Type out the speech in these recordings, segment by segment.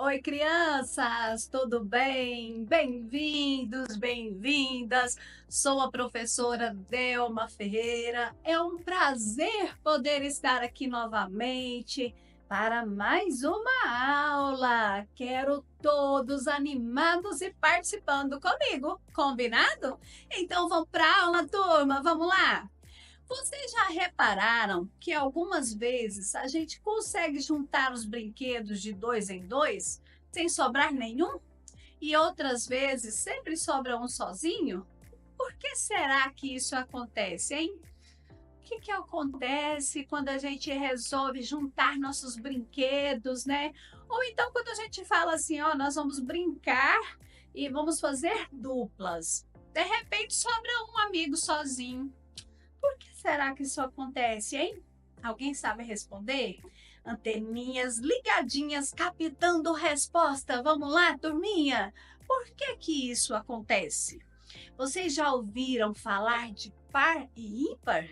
Oi, crianças, tudo bem? Bem-vindos, bem-vindas. Sou a professora Delma Ferreira. É um prazer poder estar aqui novamente para mais uma aula. Quero todos animados e participando comigo, combinado? Então vamos para a aula, turma, vamos lá? Vocês já repararam que algumas vezes a gente consegue juntar os brinquedos de dois em dois sem sobrar nenhum? E outras vezes sempre sobra um sozinho? Por que será que isso acontece, hein? O que acontece quando a gente resolve juntar nossos brinquedos, né? Ou então quando a gente fala assim, ó, nós vamos brincar e vamos fazer duplas. De repente sobra um amigo sozinho. Por que será que isso acontece, hein? Alguém sabe responder? Anteninhas ligadinhas, captando resposta. Vamos lá, turminha? Por que isso acontece? Vocês já ouviram falar de par e ímpar?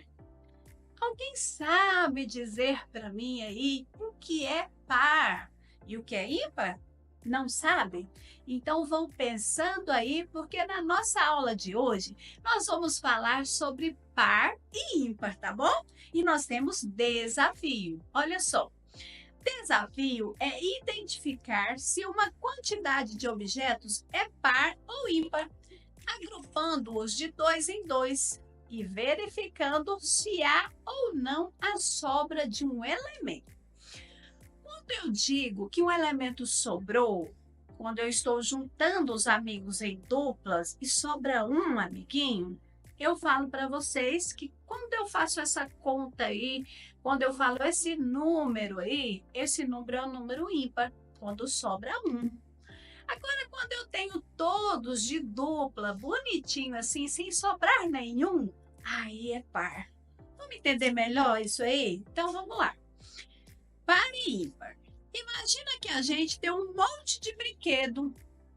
Alguém sabe dizer para mim aí o que é par e o que é ímpar? Não sabe? Então vão pensando aí, porque na nossa aula de hoje nós vamos falar sobre par e ímpar, tá bom? E nós temos desafio. Olha só. Desafio é identificar se uma quantidade de objetos é par ou ímpar, agrupando-os de dois em dois e verificando se há ou não a sobra de um elemento. Quando eu digo que um elemento sobrou, quando eu estou juntando os amigos em duplas e sobra um amiguinho, eu falo para vocês que quando eu faço essa conta aí, quando eu falo esse número aí, esse número é um número ímpar, quando sobra um. Agora, quando eu tenho todos de dupla, bonitinho assim, sem sobrar nenhum, aí é par. Vamos entender melhor isso aí? Então vamos lá. Par e ímpar. Imagina que a gente tem um monte de brinquedo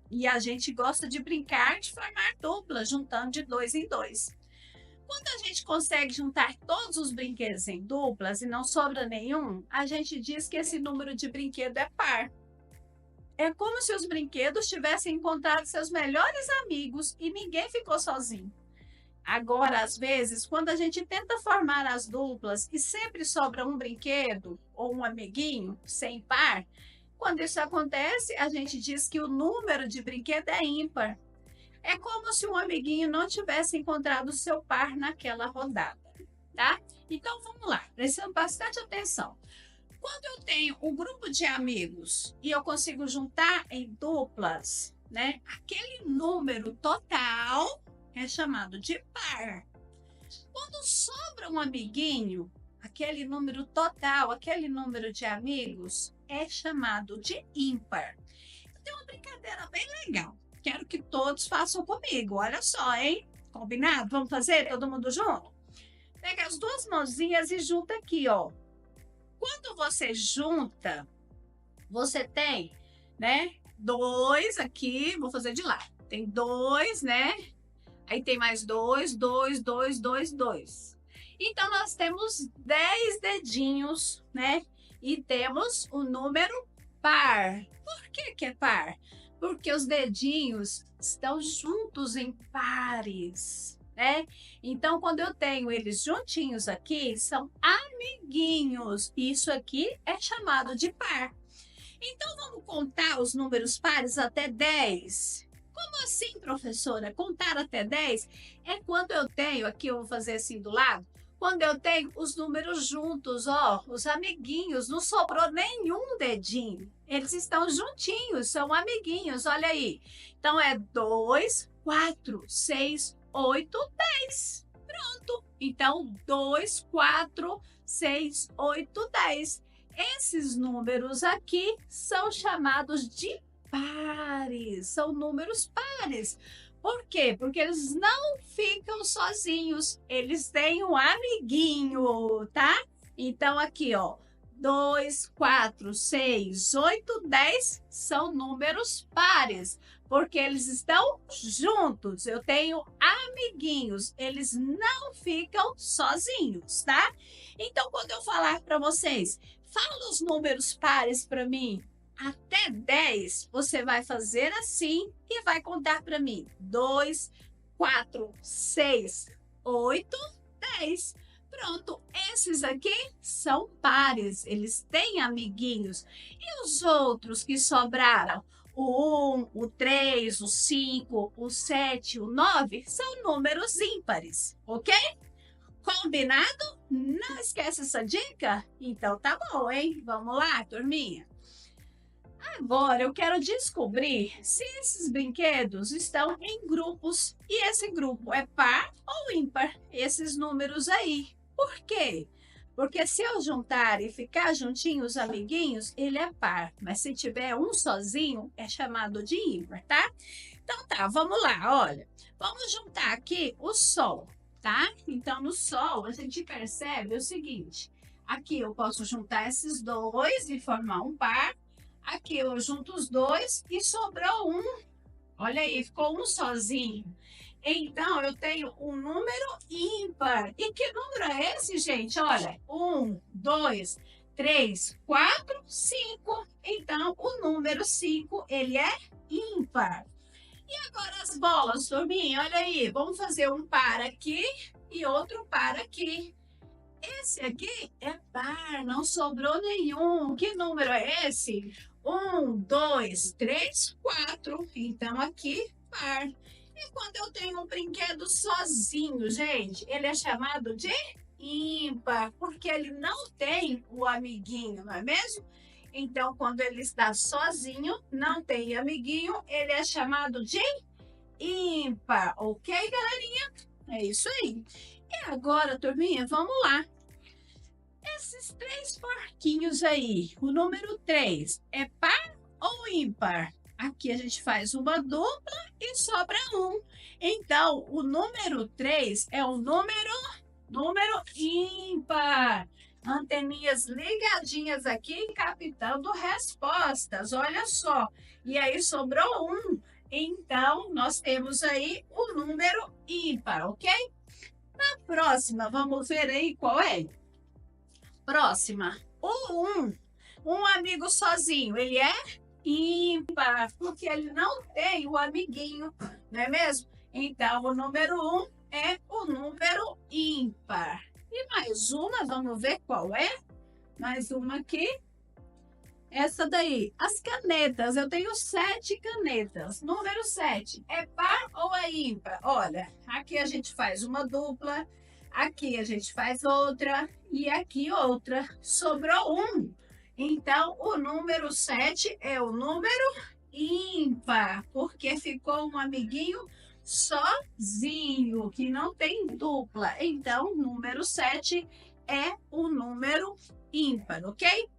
e a gente gosta de brincar de formar dupla, juntando de dois em dois. Quando a gente consegue juntar todos os brinquedos em duplas e não sobra nenhum, a gente diz que esse número de brinquedo é par. É como se os brinquedos tivessem encontrado seus melhores amigos e ninguém ficou sozinho. Agora, às vezes, quando a gente tenta formar as duplas e sempre sobra um brinquedo ou um amiguinho sem par, quando isso acontece, a gente diz que o número de brinquedo é ímpar. É como se um amiguinho não tivesse encontrado seu par naquela rodada, tá? Então, vamos lá, prestando bastante atenção. Quando eu tenho um grupo de amigos e eu consigo juntar em duplas, né? Aquele número total é chamado de par. Quando sobra um amiguinho, aquele número total, aquele número de amigos, é chamado de ímpar. Tem uma brincadeira bem legal. Quero que todos façam comigo. Olha só, hein? Combinado? Vamos fazer todo mundo junto? Pega as duas mãozinhas e junta aqui, ó. Quando você junta, você tem, né? Dois aqui, vou fazer de lá. Tem dois, né? Aí tem mais dois, dois, dois, dois, dois. Então, nós temos 10 dedinhos, né? E temos o número par. Por que é par? Porque os dedinhos estão juntos em pares, né? Então, quando eu tenho eles juntinhos aqui, são amiguinhos. Isso aqui é chamado de par. Então, vamos contar os números pares até 10. Como assim, professora? Contar até 10 é quando eu tenho, aqui eu vou fazer assim do lado, quando eu tenho os números juntos, ó, os amiguinhos, não sobrou nenhum dedinho. Eles estão juntinhos, são amiguinhos, olha aí. Então é 2, 4, 6, 8, 10. Pronto. Então, 2, 4, 6, 8, 10. Esses números aqui são chamados de pares, são números pares. Por quê? Porque eles não ficam sozinhos, eles têm um amiguinho, tá? Então, aqui, ó, 2, 4, 6, 8, 10 são números pares, porque eles estão juntos. Eu tenho amiguinhos, eles não ficam sozinhos, tá? Então, quando eu falar para vocês, fala os números pares para mim. até 10, você vai fazer assim e vai contar para mim. 2, 4, 6, 8, 10. Pronto, esses aqui são pares, eles têm amiguinhos. E os outros que sobraram? O 1, o 3, o 5, o 7, o 9 são números ímpares, ok? Combinado? Não esquece essa dica? Então tá bom, hein? Vamos lá, turminha. Agora eu quero descobrir se esses brinquedos estão em grupos e esse grupo é par ou ímpar, esses números aí. Por quê? Porque se eu juntar e ficar juntinho os amiguinhos, ele é par, mas se tiver um sozinho, é chamado de ímpar, tá? Então tá, vamos lá, olha. Vamos juntar aqui o Sol, tá? Então no Sol a gente percebe o seguinte, aqui eu posso juntar esses dois e formar um par. Aqui eu junto os dois e sobrou um. Olha aí, ficou um sozinho. Então, eu tenho um número ímpar. E que número é esse, gente? Olha, 1, 2, 3, 4, 5. Então, o número 5, ele é ímpar. E agora as bolas, turminha, olha aí. Vamos fazer um par aqui e outro par aqui. Esse aqui é par, não sobrou nenhum. Que número é esse? 1, 2, 3, 4. Então, aqui, par. E quando eu tenho um brinquedo sozinho, gente, ele é chamado de ímpar, porque ele não tem o amiguinho, não é mesmo? Então, quando ele está sozinho, não tem amiguinho, ele é chamado de ímpar, ok, galerinha? É isso aí. E agora, turminha, vamos lá. Esses 3 porquinhos aí, o número 3 é par ou ímpar? Aqui a gente faz uma dupla e sobra um. Então, o número 3 é um número ímpar. Anteninhas ligadinhas aqui, captando respostas. Olha só. E aí sobrou um. Então, nós temos aí o número ímpar, ok? Na próxima, vamos ver aí qual é. Próxima, o 1. Um amigo sozinho, ele é ímpar, porque ele não tem o amiguinho, não é mesmo? Então, o número 1 é o número ímpar. E mais uma, vamos ver qual é? Mais uma aqui. Essa daí, as canetas, eu tenho 7 canetas. Número 7, é par ou é ímpar? Olha, aqui a gente faz uma dupla, aqui a gente faz outra e aqui outra. Sobrou um. Então, o número 7 é o número ímpar, porque ficou um amiguinho sozinho, que não tem dupla. Então, o número 7 é o número ímpar, ok?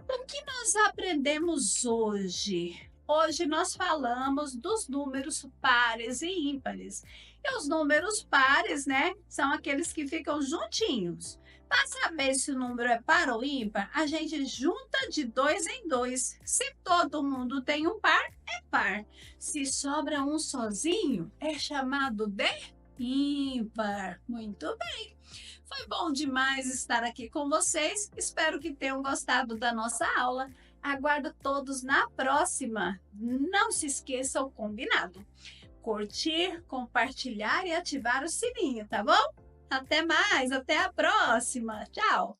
O que nós aprendemos hoje? Hoje nós falamos dos números pares e ímpares. E os números pares, né, são aqueles que ficam juntinhos. Para saber se o número é par ou ímpar, a gente junta de 2 em 2. Se todo mundo tem um par, é par. Se sobra um sozinho, é chamado de ímpar. Muito bem. Foi bom demais estar aqui com vocês. Espero que tenham gostado da nossa aula. Aguardo todos na próxima. Não se esqueça o combinado. Curtir, compartilhar e ativar o sininho, tá bom? Até mais, até a próxima. Tchau!